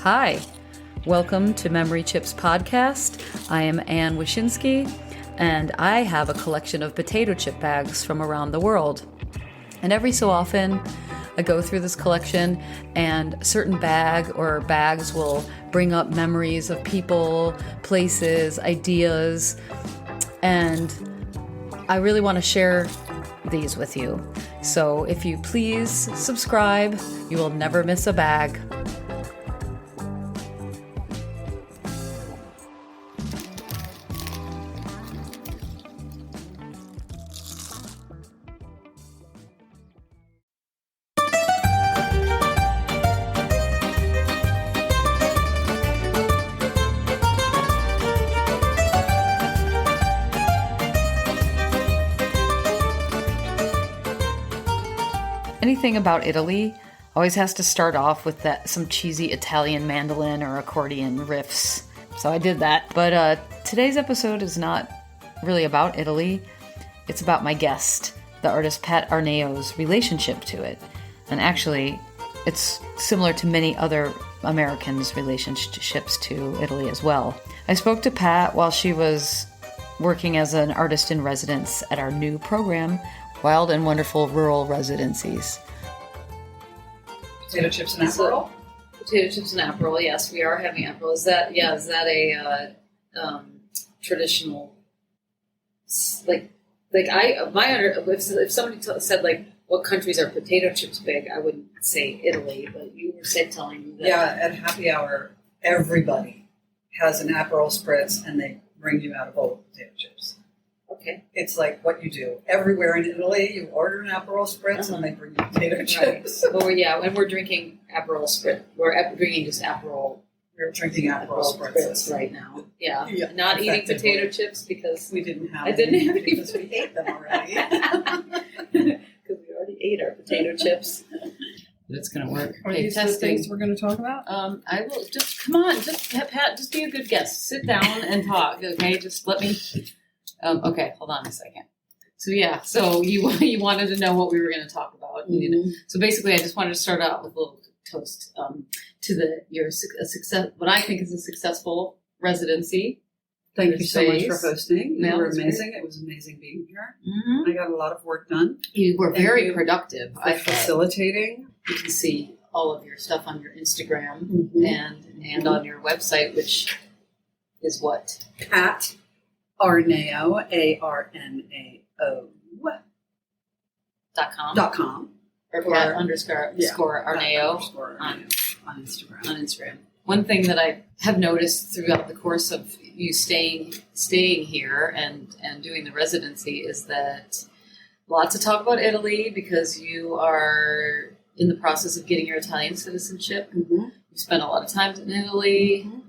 Hi, welcome to Memory Chips Podcast. I am Ann Wyszynski, and I have a collection of potato chip bags from around the world. And every so often, I go through this collection, and a certain bag or bags will bring up memories of people, places, ideas, and I really want to share these with you. So if you please subscribe, you will never miss a bag. Anything about Italy always has to start off with some cheesy Italian mandolin or accordion riffs. So I did that. But today's episode is not really about Italy. It's about my guest, the artist Pat Arnao's relationship to it. And actually, it's similar to many other Americans' relationships to Italy as well. I spoke to Pat while she was working as an artist in residence at our new program, Wild and Wonderful Rural Residencies. Potato chips and Aperol? Potato chips and Aperol, yes. We are having Aperol. Is that a traditional, if somebody said, like, what countries are potato chips big, I wouldn't say Italy, but you were telling me that. Yeah, at Happy Hour, everybody has an Aperol Spritz, and they bring you out a bowl of potato chips. Okay. It's like what you do. Everywhere in Italy, you order an Aperol Spritz, and they bring you potato chips. Right. Well, yeah, when we're drinking Aperol Spritz, we're drinking just Aperol. We're drinking Aperol Spritzes right now. Yeah. Not eating potato chips because we didn't have I didn't have any because we ate them already. Because we already ate our potato chips. It's going to work. Are these the things we're going to talk about? I will just come on, Pat, just be a good guest. Sit down and talk, okay? Just let me. Okay, hold on a second. So you wanted to know what we were going to talk about. Mm-hmm. So basically, I just wanted to start out with a little toast to your success. What I think is a successful residency. Thank you so much for hosting. You were amazing. Great. It was amazing being here. Mm-hmm. I got a lot of work done. You were very productive. I facilitating. You can see all of your stuff on your Instagram mm-hmm. and on your website, which is what? Pat Arnao, ARNAO. .com. Or Pat underscore Arnao on Instagram. On Instagram. One thing that I have noticed throughout the course of you staying here and doing the residency is that lots of talk about Italy because you are in the process of getting your Italian citizenship. Mm-hmm. You spent a lot of time in Italy. Mm-hmm.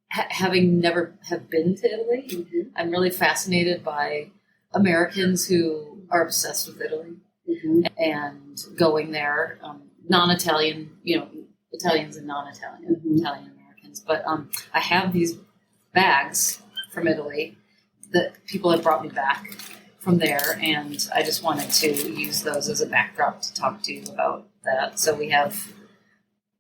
Having never have been to Italy, mm-hmm. I'm really fascinated by Americans who are obsessed with Italy mm-hmm. and going there, non-Italian, Italians and non-Italian, mm-hmm. Italian Americans. But I have these bags from Italy that people have brought me back from there, and I just wanted to use those as a backdrop to talk to you about that. So we have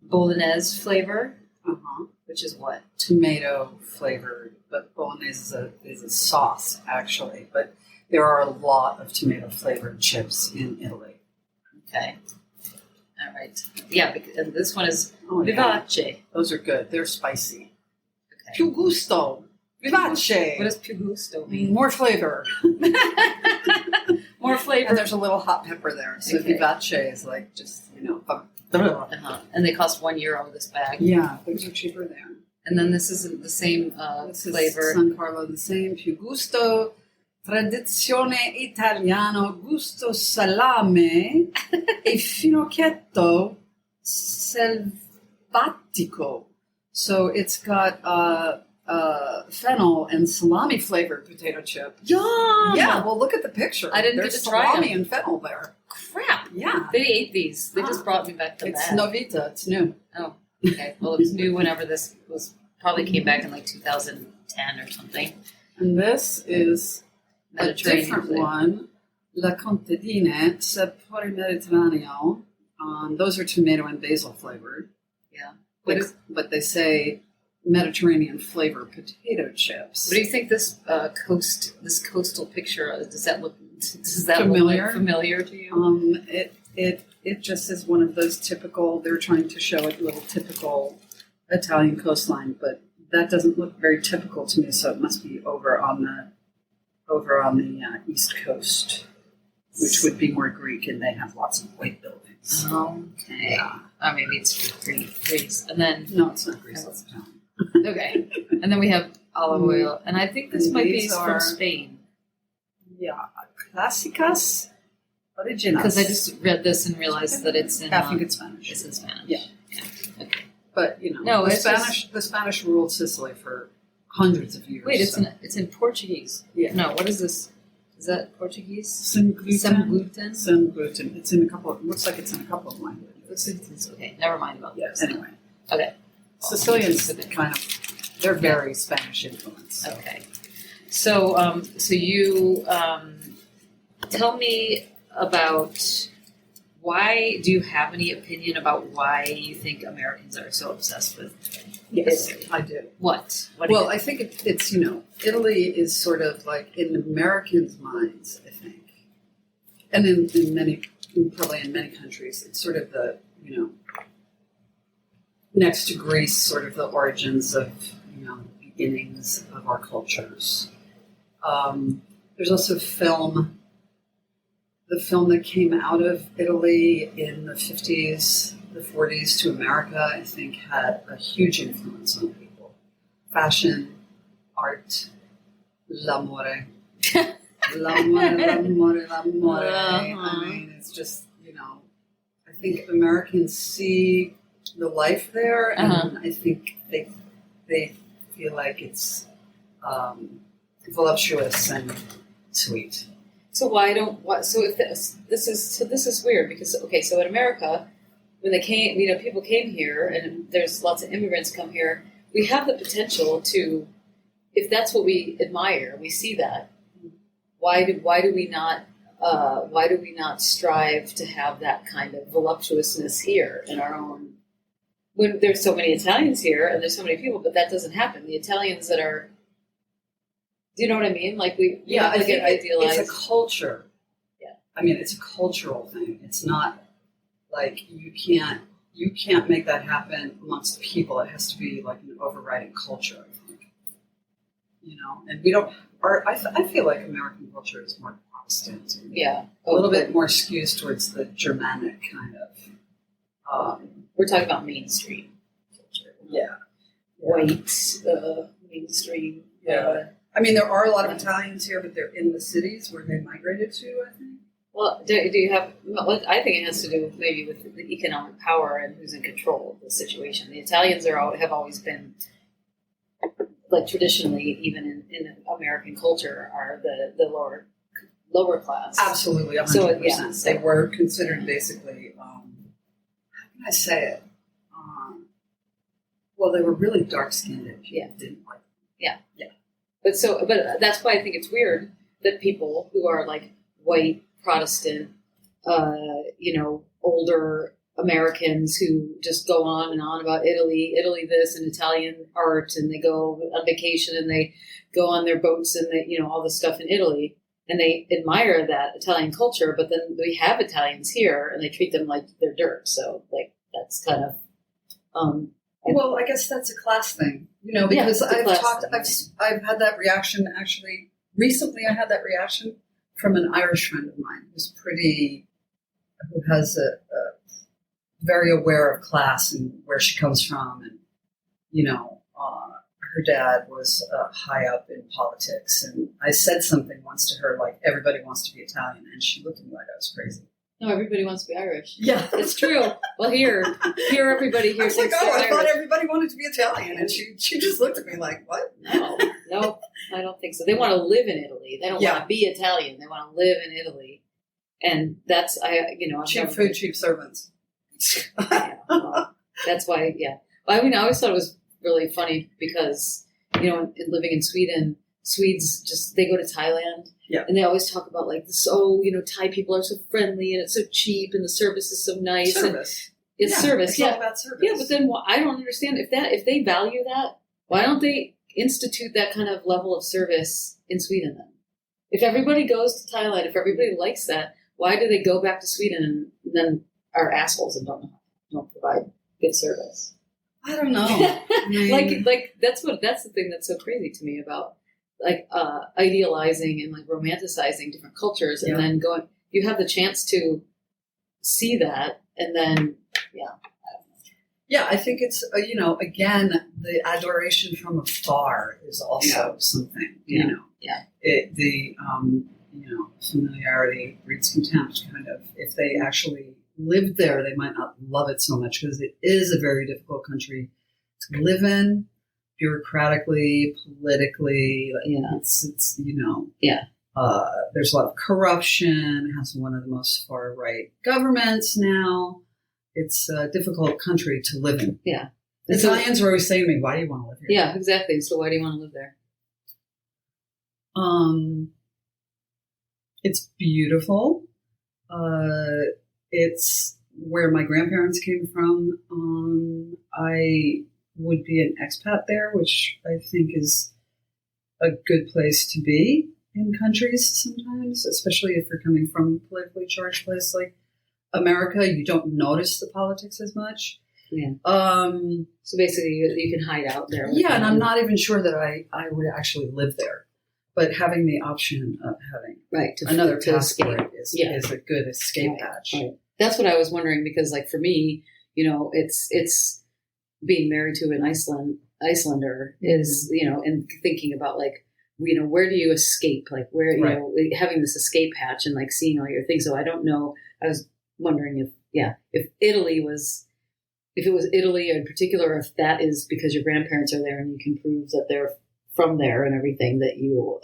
Bolognaise flavor. Uh-huh. Which is what? Tomato flavored, but Bolognaise is a sauce, actually. But there are a lot of tomato flavored chips in Italy. Okay. All right. Yeah, and this one is Vivace. Yeah. Those are good. They're spicy. Okay. Più gusto. Vivace. What does più gusto mean? More flavor. More flavor. And there's a little hot pepper there. So okay. Vivace is like just, Uh-huh. And they cost €1 this bag. Yeah, things are cheaper there. And then this is the same this flavor. Is San Carlo, the same. Più gusto, tradizione italiano, gusto salame e finocchietto selvatico. So it's got Fennel and salami flavored potato chip. Yum! Yeah, well, look at the picture. I didn't get to try salami them. And Fennel there. Crap! Yeah. They ate these. They just brought me back the It's bag. Novita. It's new. Oh, okay. Well, it was new whenever this was. Probably came back in like 2010 or something. And this is a different one. La Contadine, Sapore Mediterraneo. Those are tomato and basil flavored. Yeah. But they say Mediterranean flavor potato chips. What do you think this coastal picture does that look Familiar? Familiar to you? It just is one of those typical. They're trying to show a little typical Italian coastline, but that doesn't look very typical to me. So it must be over on the East Coast, which would be more Greek, and they have lots of white buildings. Okay. Yeah. Oh, maybe it's Greece, and then No, it's not Greece. That's Italian. okay, and then we have olive oil, and I think this And might be these from are- Spain Yeah, clásicas originales. because I just read this and realized that it's in. I think it's Spanish. It's in Spanish. Yeah. Okay. But No, the it's Spanish ruled Sicily for hundreds of years. Wait, so. it's in Portuguese. Yeah. No, what is this? Is that Portuguese? Sem gluten. Sem gluten. Sem gluten. It's in a couple. Looks like it's in a couple of languages. Looks like it's okay. Never mind about Yeah. this. Anyway, Okay. Sicilians kind of. They're very Spanish influenced. Okay. So, you tell me about why. Do you have any opinion about why you think Americans are so obsessed with Yes, Italy? I do. What? Well, I think it's Italy is sort of like in Americans' minds, I think, and probably in many countries, it's sort of the next to Greece, sort of the origins of beginnings of our cultures. There's also film. The film that came out of Italy in the 50s, the 40s to America, I think, had a huge influence on people. Fashion, art, l'amore. L'amore. I mean, it's just, I think Americans see the life there, and I think they feel like it's voluptuous and sweet. So so if this is weird because so in America when they came, people came here and there's lots of immigrants come here. We have the potential to, if that's what we admire, we see that. Why do we not strive to have that kind of voluptuousness here in our own? When there's so many Italians here and there's so many people, but that doesn't happen. The Italians that are, do you know what I mean? Like I think get idealized. it's a culture. Yeah. I mean, it's a cultural thing. It's not like you can't make that happen amongst people. It has to be like an overriding culture, I think. And we don't. I feel like American culture is more Protestant. Yeah. A little bit more skews towards the Germanic kind of. We're talking about mainstream culture. Yeah. White, mainstream. Yeah. I mean, there are a lot of Italians here, but they're in the cities where they migrated to, I think. Well, do you have? Well, I think it has to do maybe with the economic power and who's in control of the situation. The Italians have always been, like traditionally, even in American culture, are the lower class. Absolutely, 100%. So, yeah. They were considered basically, how can I say it? Well, they were really dark-skinned and people didn't like them. Yeah. Yeah. But that's why I think it's weird that people who are like white, Protestant, older Americans who just go on and on about Italy this and Italian art, and they go on vacation and they go on their boats and they, all this stuff in Italy, and they admire that Italian culture, but then we have Italians here and they treat them like they're dirt. So like, that's kind of, well, I guess that's a class thing, because I've had that reaction actually. Recently, I had that reaction from an Irish friend of mine who has a very aware of class and where she comes from, and her dad was high up in politics, and I said something once to her like, "Everybody wants to be Italian," and she looked at me like I was crazy. No, everybody wants to be Irish. Yeah, it's true. Well, here, everybody here. I was like, I thought everybody wanted to be Italian, and she just looked at me like, "What?" No, I don't think so. They want to live in Italy. They don't want to be Italian. They want to live in Italy, and that's cheap food, cheap servants. That's why. Yeah, I mean, I always thought it was really funny because living in Sweden, Swedes they go to Thailand. Yeah. And they always talk about like Thai people are so friendly and it's so cheap and the service is so nice. Service. It's service. It's all about service. Yeah, but then I don't understand if they value that, why don't they institute that kind of level of service in Sweden then? If everybody goes to Thailand, if everybody likes that, why do they go back to Sweden and then are assholes and don't provide good service? I don't know. I mean, like that's the thing that's so crazy to me about like idealizing and like romanticizing different cultures, and then you have the chance to see that, and then I think it's again, the adoration from afar is also something. Familiarity breeds contempt. Kind of, if they actually lived there, they might not love it so much because it is a very difficult country to live in, bureaucratically, politically. It's there's a lot of corruption. It has one of the most far right governments now. It's a difficult country to live in. Yeah. The Italians are always saying to me, "Why do you want to live here?" Yeah, exactly. So why do you want to live there? It's beautiful. It's where my grandparents came from. I would be an expat there, which I think is a good place to be in countries sometimes, especially if you're coming from a politically charged place like America. You don't notice the politics as much. Yeah. So basically, you can hide out there. Yeah, and I'm not even sure that I would actually live there. But having the option of having another passport is a good escape hatch. Right. That's what I was wondering, because like for me, it's being married to an Icelander is, and thinking about like, where do you escape? Like where, having this escape hatch and like seeing all your things. So I don't know. I was wondering if Italy was, if it was Italy in particular, if that is because your grandparents are there and you can prove that they're from there and everything, that you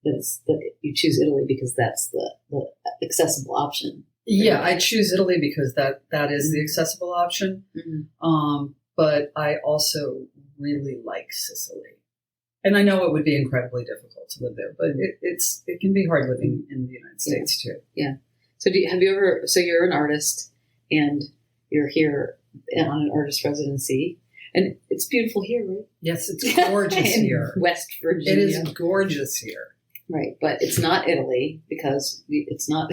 that you choose Italy because that's the accessible option. Yeah, I choose Italy because that is the accessible option. Mm-hmm. But I also really like Sicily, and I know it would be incredibly difficult to live there, but it can be hard living in the United States too. Yeah. So have you ever? So you're an artist and you're here on an artist residency. And it's beautiful here, right? Yes, it's gorgeous here. West Virginia. It is gorgeous here. Right, but it's not Italy because it's not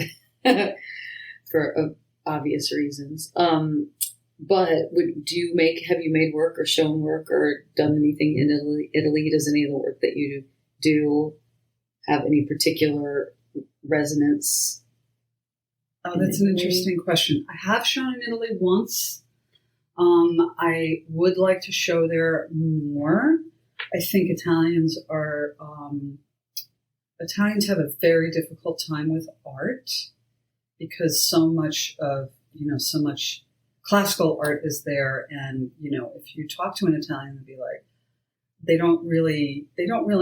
for obvious reasons. But have you made work or shown work or done anything in Italy? Does any of the work that you do have any particular resonance? Oh, that's an interesting question. I have shown in Italy once. I would like to show there more. I think Italians have a very difficult time with art because so much classical art is there. And, if you talk to an Italian, they'll be like, they don't really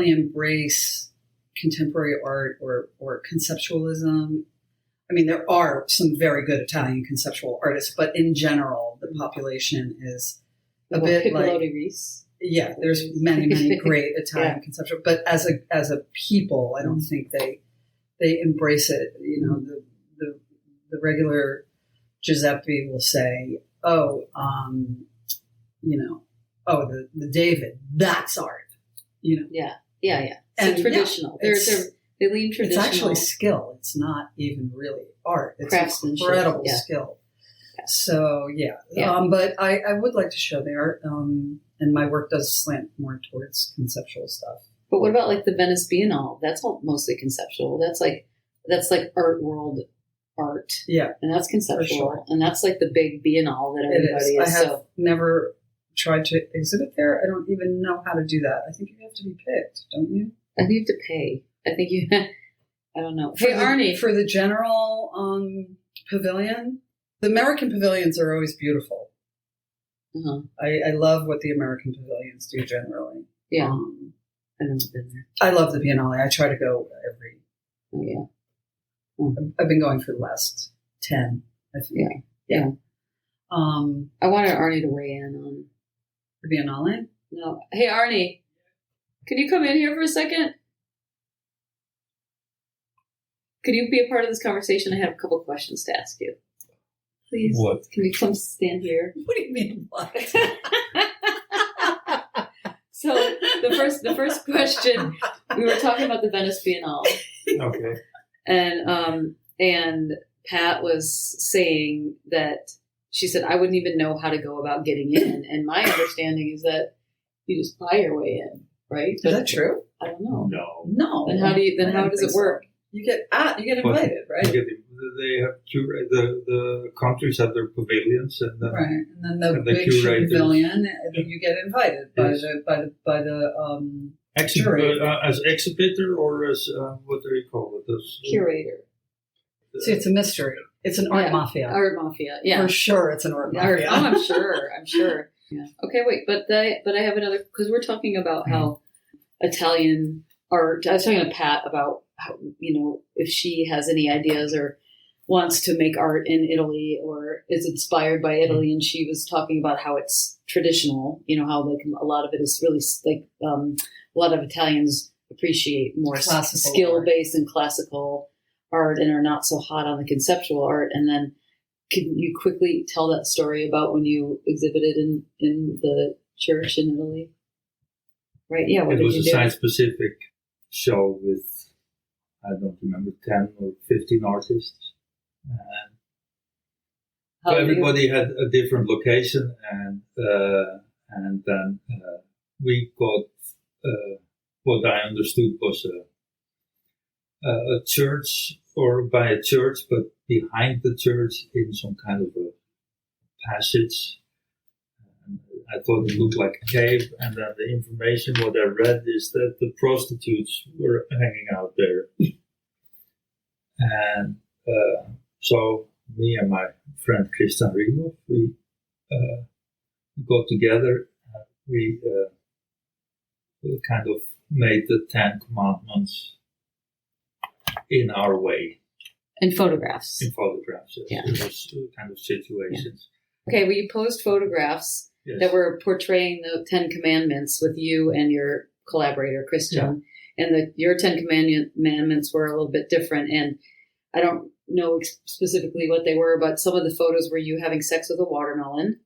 embrace contemporary art or conceptualism. I mean, there are some very good Italian conceptual artists, but in general, the population is a bit like Reese. Yeah, there's many great Italian conceptual, but as a people, I don't think they embrace it. The regular Giuseppe will say, the David, that's art. Yeah. And traditional. They lean traditional. It's actually skill. It's not even really art. It's incredible skill. Yeah. So, but I would like to show there, and my work does slant more towards conceptual stuff. But what about like the Venice Biennale? That's all mostly conceptual. That's like art world art. Yeah. And that's conceptual. Sure. And that's like the big Biennale that everybody is. I have never tried to exhibit there. I don't even know how to do that. I think you have to be picked, don't you? I think you have to pay. I think you, I don't know. Hey, Árni. For the general pavilion, the American pavilions are always beautiful. Uh-huh. I love what the American pavilions do generally. Yeah. I've never been there. I love the Biennale. I try to go every. Oh, yeah. I've been going for the last 10, I think. Yeah. I wanted Árni to weigh in on the Biennale. No. Hey, Árni, can you come in here for a second? Could you be a part of this conversation? I have a couple questions to ask you. please? What? Can you come stand here? What do you mean, what? So the first question, we were talking about the Venice Biennale. Okay. And Pat was saying that she said, I wouldn't even know how to go about getting in. And my understanding is that you just buy your way in, right? Is that true? I don't know. No. Then how does it work? You get invited, right? They have the countries have their pavilions, and then, right, and then the big curators. Pavilion, you get invited by the jury. As exhibitor or as what do you call it? Curator. See, it's a mystery. It's an art mafia. Art mafia, yeah. For sure, it's an art mafia. I'm sure. Yeah. Okay, wait, but I have another, because we're talking about how Italian art. I was talking to Pat about how, if she has any ideas or wants to make art in Italy or is inspired by Italy, and she was talking about how it's traditional. How like a lot of it is really like a lot of Italians appreciate more skill-based and classical art and are not so hot on the conceptual art. And then can you quickly tell that story about when you exhibited in the church in Italy? Right, yeah. What it did was you a do? site-specific show with, I don't remember, 10 or 15 artists. So everybody had a different location, and then we got what I understood was a church, or by a church, but behind the church in some kind of a passage. And I thought it looked like a cave, and then the information what I read is that the prostitutes were hanging out there. And so me and my friend Christian Rimo, we got together. We kind of made the 10 Commandments in our way. In photographs. In photographs, yes. Yeah. It was kind of situations. Yeah. Okay, well, you posed photographs Yes. that were portraying the 10 Commandments with you and your collaborator, Christian. Yeah. And your 10 Commandments were a little bit different. And I don't know specifically what they were, but some of the photos were you having sex with a watermelon.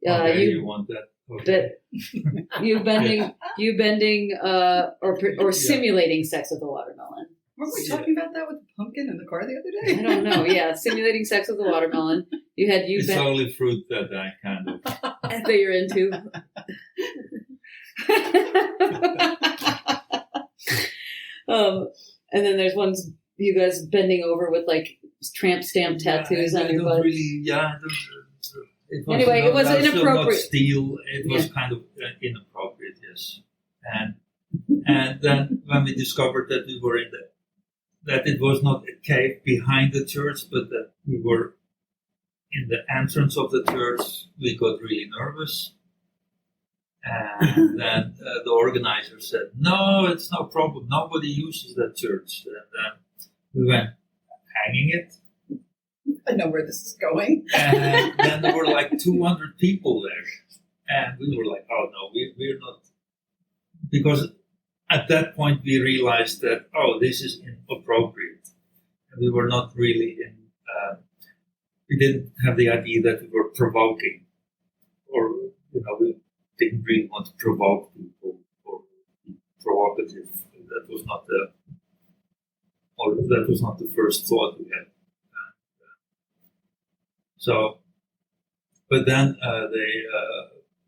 You want that? Okay. you bending, or simulating sex with a watermelon. Weren't we talking about that with the pumpkin in the car the other day? I don't know. Yeah, simulating sex with a watermelon. It's only fruit that I kind of that you're into. And then there's ones you guys bending over with like tramp stamp tattoos on your butt. Anyway, it was inappropriate. Not steel. It was kind of inappropriate, yes. And then when we discovered that we were that it was not a cave behind the church, but that we were in the entrance of the church, we got really nervous. And then the organizer said, "No, it's no problem. Nobody uses that church." And then we went hanging it. I know where this is going. And then there were like 200 people there. And we were like, oh no, we're not. Because at that point we realized that, this is inappropriate. And we were not really we didn't have the idea that we were provoking. Or, we didn't really want to provoke people or be provocative. That was not the first thought we had. So, but then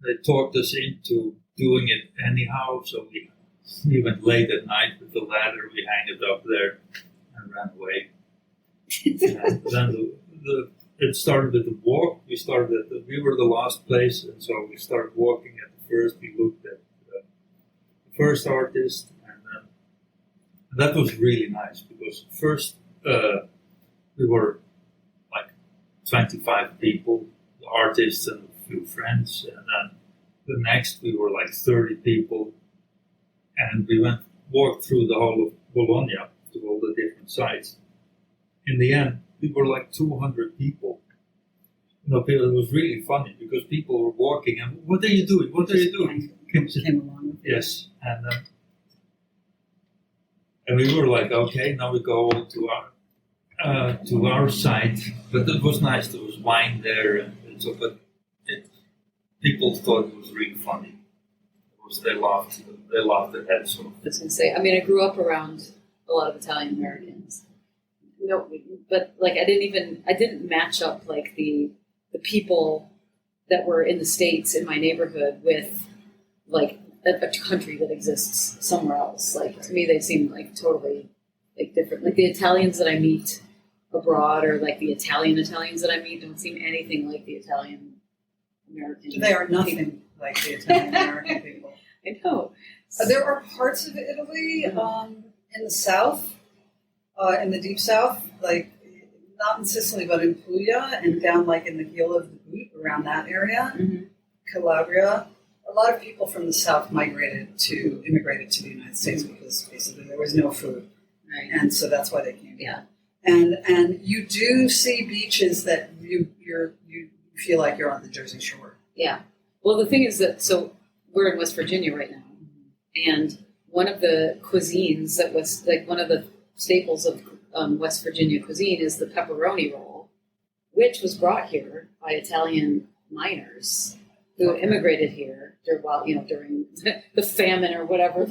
they talked us into doing it anyhow. So we went late at night with the ladder. We hung it up there and ran away. And then it started with the walk. We were the last place, and so we started walking at the first. We looked at the first artist, and that was really nice because first we were 25 people, the artists and a few friends, and then the next we were like 30 people, and we walked through the whole of Bologna to all the different sites. In the end, we were like 200 people. It was really funny because people were walking and, "What are you doing? What are you doing?" Came along. Yes, and we were like, okay, now we go to to our side, but it was nice. There was wine there, and so. But people thought it was really funny. They laughed their heads off. I was going to say, I mean, I grew up around a lot of Italian Americans. No, but like I didn't match up like the people that were in the States in my neighborhood with like a country that exists somewhere else. Like to me, they seemed like totally like different. Like the Italians that I meet abroad, or like the Italians that I meet, don't seem anything like the Italian American. They are nothing like the Italian American people. I know. There are parts of Italy in the south, in the deep south, like not in Sicily, but in Puglia and down like in the heel of the boot around that area, Calabria. A lot of people from the south immigrated to the United States because basically there was no food, Right. and so that's why they came. Yeah. And you do see beaches that you feel like you're on the Jersey Shore. Yeah. Well, the thing is that, so we're in West Virginia right now, and one of the cuisines that was like one of the staples of West Virginia cuisine is the pepperoni roll, which was brought here by Italian miners who immigrated here during the famine or whatever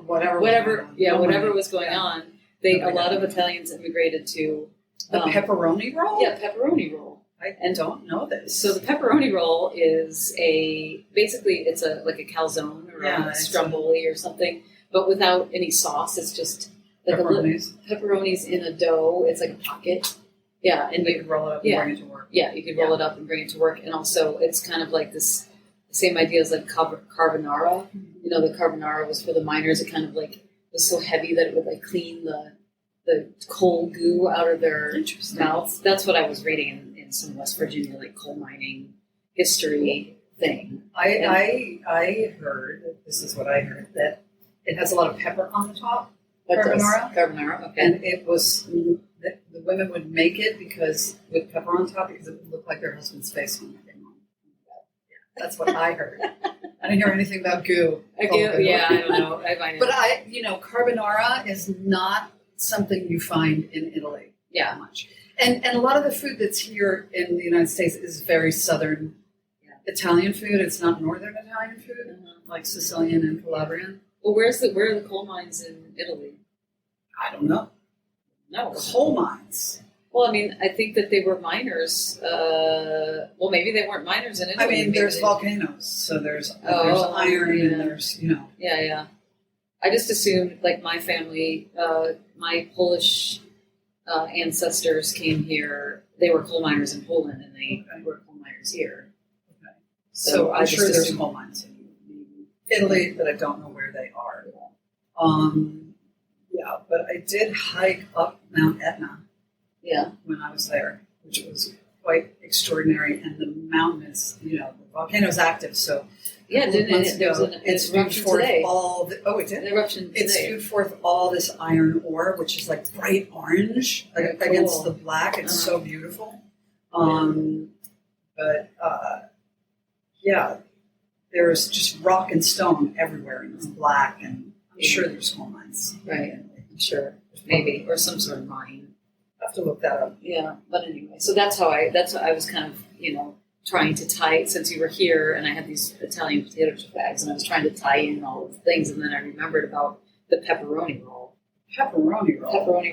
whatever was going on. A lot of Italians immigrated to the pepperoni roll. Yeah, pepperoni roll. I don't know this. So the pepperoni roll is it's like a calzone or a stromboli or something, but without any sauce. It's just like pepperonis in a dough. It's like a pocket. Yeah, and you could roll it up and bring it to work. Yeah, you could roll it up and bring it to work, and also it's kind of like this same idea as like carbonara. You know, the carbonara was for the miners. It kind of like was so heavy that it would like clean the coal goo out of their mouths. That's what I was reading in some West Virginia like coal mining history thing. I heard, this is what I heard, that it has a lot of pepper on the top. Carbonara, okay. And it was the women would make it because with pepper on top because it would look like their husband's face when they came home. That's what I heard. I didn't hear anything about goo. I don't know. But carbonara is not something you find in Italy that much. And a lot of the food that's here in the United States is very southern Italian food. It's not northern Italian food, like Sicilian and Calabrian. Well, where are the coal mines in Italy? I don't know. No. Coal mines. Well, I mean, I think that they were miners. Well, maybe they weren't miners in Italy. I mean, there's volcanoes, so there's iron and there's, Yeah. I just assumed, like, my family, my Polish ancestors came here. They were coal miners in Poland, and they were coal miners here. Okay. So I'm sure there's coal mines in Italy, but I don't know where they are. But I did hike up Mount Etna. Yeah, when I was there, which was quite extraordinary, and the mountain is, the volcano is active, so it spewed forth all. It did. An eruption today. It spewed forth all this iron ore, which is like bright orange against the black. It's so beautiful. There's just rock and stone everywhere, and it's black, and I'm sure there's coal mines. Right, I'm sure, maybe, or some sort of mine. I have to look that up. Yeah, but anyway, so that's how I was kind of, trying to tie it, since you were here, and I had these Italian potato chip bags, and I was trying to tie in all of the things, and then I remembered about the pepperoni roll. Pepperoni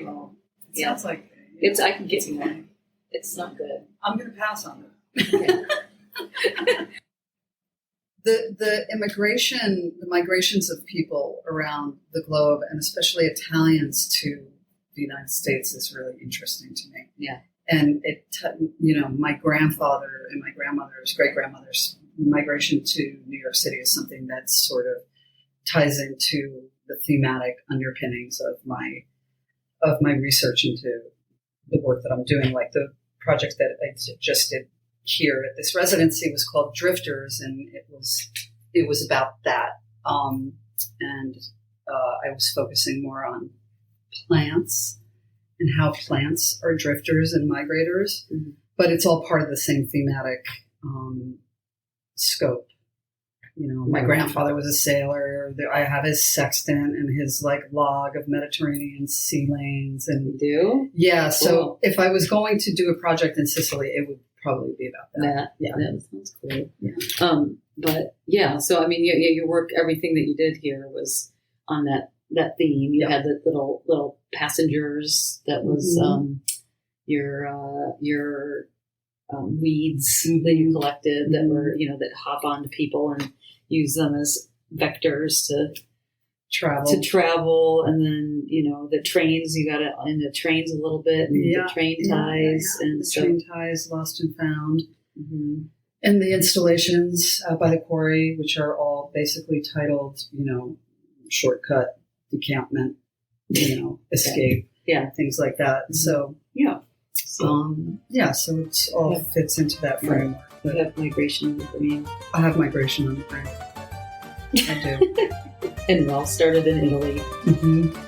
roll. It sounds like it's. I can get you one. It's not good. I'm going to pass on it. The migrations of people around the globe, and especially Italians to the United States, is really interesting to me. Yeah. And my grandfather and my grandmother's great-grandmother's migration to New York City is something that sort of ties into the thematic underpinnings of my research into the work that I'm doing. Like the project that I just did here at this residency was called Drifters, and it was about that. I was focusing more on plants and how plants are drifters and migrators, but it's all part of the same thematic scope. My grandfather was a sailor. I have his sextant and his like log of Mediterranean sea lanes. And You do? yeah, Cool. so if I was going to do a project in Sicily, it would probably be about that. Yeah, that sounds cool. Yeah. But yeah, so I mean, your work, everything that you did here was on that theme. You had the little passengers. That was your weeds that you collected that were that hop onto people and use them as vectors to travel, and then the trains, you got it in the trains a little bit, and the train ties, and the so train ties, lost and found, mm-hmm. and the installations out by the quarry, which are all basically titled, shortcut, decampment, escape, things like that. Mm-hmm. So so it's all fits into that framework. You have migration on the brain. I have migration on the brain. I do. And it all started in Italy. Mm-hmm.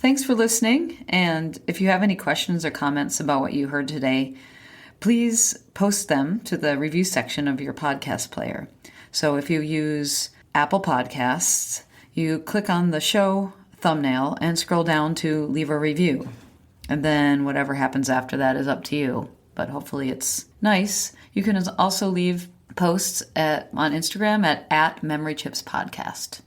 Thanks for listening, and if you have any questions or comments about what you heard today, please post them to the review section of your podcast player. So if you use Apple Podcasts, you click on the show thumbnail and scroll down to leave a review. And then whatever happens after that is up to you, but hopefully it's nice. You can also leave posts on Instagram at @MemoryChipsPodcast.